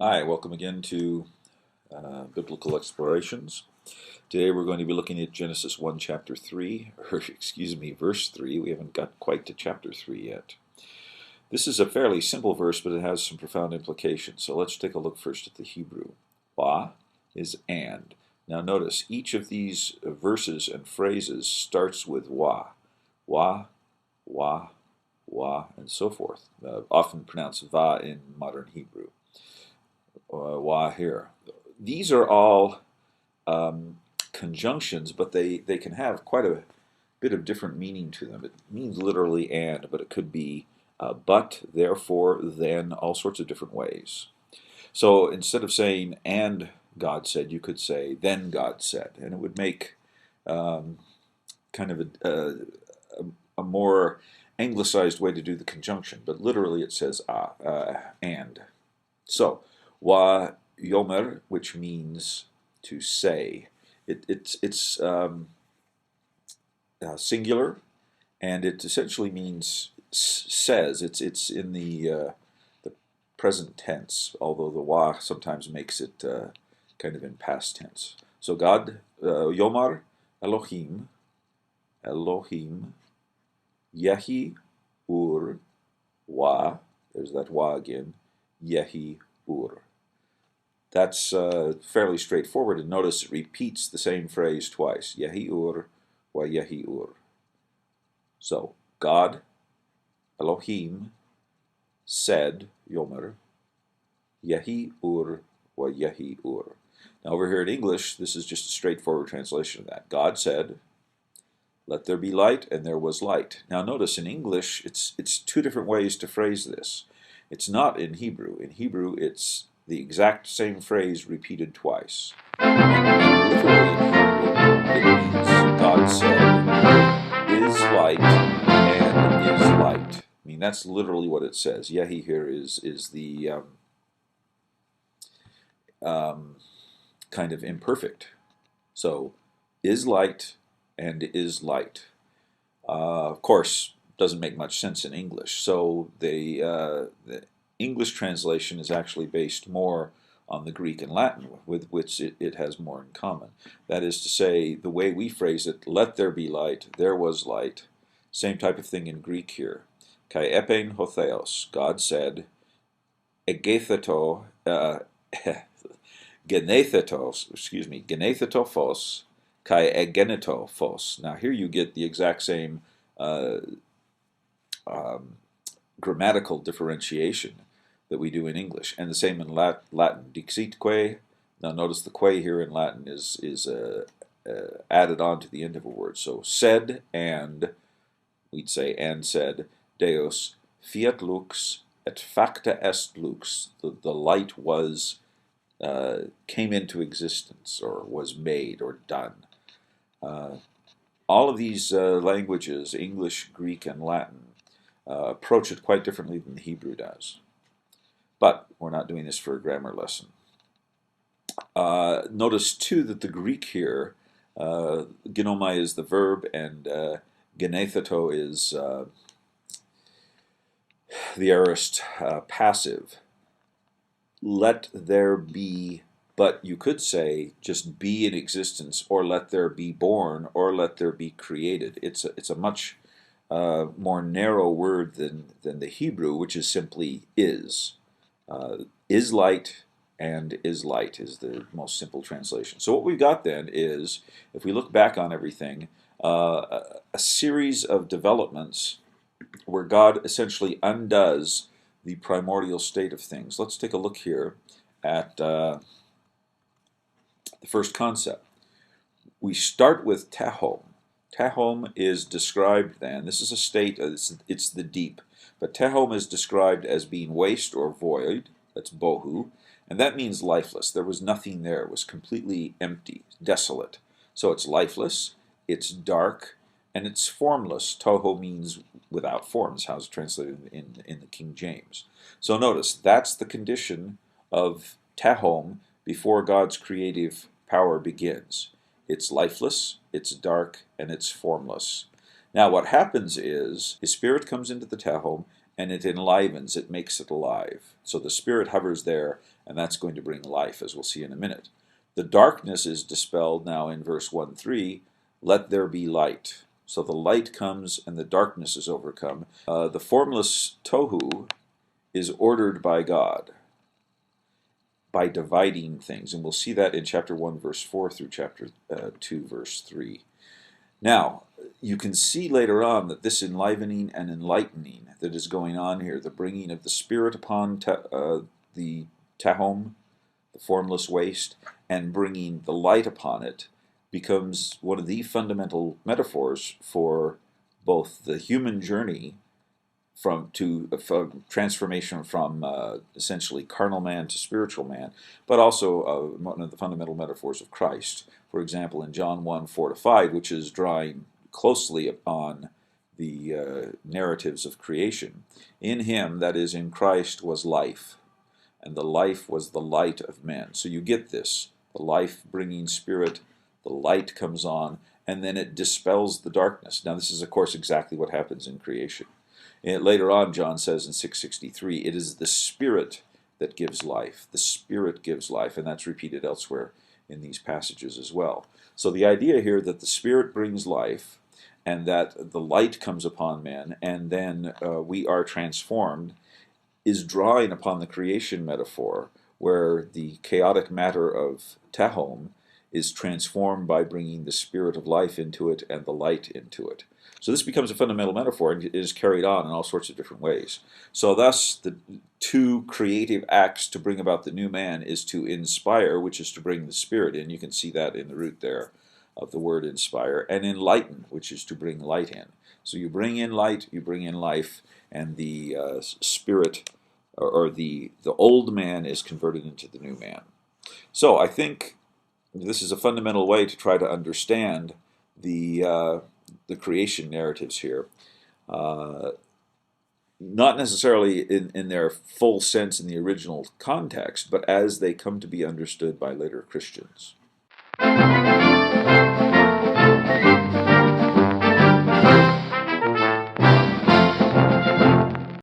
Hi, welcome again to Biblical Explorations. Today we're going to be looking at Genesis 1, chapter 3, or excuse me, verse 3. We haven't got quite to chapter 3 yet. This is a fairly simple verse, but it has some profound implications. So let's take a look first at the Hebrew. Wa is and. Now notice, each of these verses and phrases starts with wa. Wa, wa, wa, and so forth. Often pronounced va in modern Hebrew. Wa here. These are all conjunctions, but they can have quite a bit of different meaning to them. It means literally and, but it could be but, therefore, then, all sorts of different ways. So instead of saying and God said, you could say then God said, and it would make kind of a more anglicized way to do the conjunction, but literally it says and. So, wa yomer, which means to say. It's singular, and it essentially means says. It's in the present tense, although the wa sometimes makes it kind of in past tense. So God, Yomar Elohim, Yehi Ur, Wa, there's that Wa again, Yehi Ur. That's fairly straightforward, and notice it repeats the same phrase twice, Yehi Ur, Wa Yehi Ur. So, God, Elohim, said, Yomer, Yehi Ur, Wa Yehi Ur. Now over here in English, this is just a straightforward translation of that. God said, let there be light, and there was light. Now notice in English, it's two different ways to phrase this. It's not in Hebrew. In Hebrew, it's the exact same phrase repeated twice. And literally in Hebrew, it means God said, is light and is light. I mean, that's literally what it says. Yehi here is the kind of imperfect. So, is light and is light. Of course, doesn't make much sense in English. So the English translation is actually based more on the Greek and Latin, with which it has more in common. That is to say, the way we phrase it, let there be light, there was light. Same type of thing in Greek here. Kai epein hotheos, God said, egetheto, genetheto phos, kai egeneto phos. Now here you get the exact same grammatical differentiation that we do in English, and the same in Latin. Dixitque. Now notice the que here in Latin is added on to the end of a word. So said and, we'd say and said, Deus fiat lux et facta est lux. The light was came into existence, or was made, or done. All of these languages, English, Greek, and Latin, approach it quite differently than the Hebrew does. But we're not doing this for a grammar lesson. Notice, too, that the Greek here, ginomai is the verb, and genetheto is the aorist passive. Let there be, but you could say just be in existence, or let there be born, or let there be created. It's a much more narrow word than the Hebrew, which is simply is. Is light and is light is the most simple translation. So what we've got then is, if we look back on everything, a series of developments where God essentially undoes the primordial state of things. Let's take a look here at the first concept. We start with Tehom. Tehom is described then, this is a state, it's the deep, but Tehom is described as being waste or void, that's bohu, and that means lifeless. There was nothing there, it was completely empty, desolate. So it's lifeless, it's dark, and it's formless. Toho means without forms, how it's translated in the King James. So notice, that's the condition of Tehom before God's creative power begins. It's lifeless, it's dark, and it's formless. Now what happens is, his spirit comes into the Tehom, and it enlivens, it makes it alive. So the Spirit hovers there, and that's going to bring life, as we'll see in a minute. The darkness is dispelled now in verse 1-3, let there be light. So the light comes and the darkness is overcome. The formless tohu is ordered by God by dividing things, and we'll see that in chapter 1, verse 4 through chapter 2, verse 3. Now, you can see later on that this enlivening and enlightening that is going on here, the bringing of the Spirit upon the Tehom, the formless waste, and bringing the light upon it, becomes one of the fundamental metaphors for both the human journey from transformation from essentially carnal man to spiritual man, but also one of the fundamental metaphors of Christ. For example, in John 1:4-5, which is drawing closely upon the narratives of creation, in him, that is, in Christ, was life, and the life was the light of men. So you get this, the life-bringing Spirit, the light comes on, and then it dispels the darkness. Now this is, of course, exactly what happens in creation. And later on, John says in 6:63, it is the Spirit that gives life. The Spirit gives life, and that's repeated elsewhere in these passages as well. So the idea here that the Spirit brings life, and that the light comes upon men, and then we are transformed, is drawing upon the creation metaphor, where the chaotic matter of Tehom is transformed by bringing the Spirit of life into it and the light into it. So this becomes a fundamental metaphor, and it is carried on in all sorts of different ways. So thus, the two creative acts to bring about the new man is to inspire, which is to bring the Spirit in. You can see that in the root there of the word inspire, and enlighten, which is to bring light in. So you bring in light, you bring in life, and the Spirit, or the old man, is converted into the new man. So I think this is a fundamental way to try to understand the creation narratives here. Not necessarily in their full sense in the original context, but as they come to be understood by later Christians.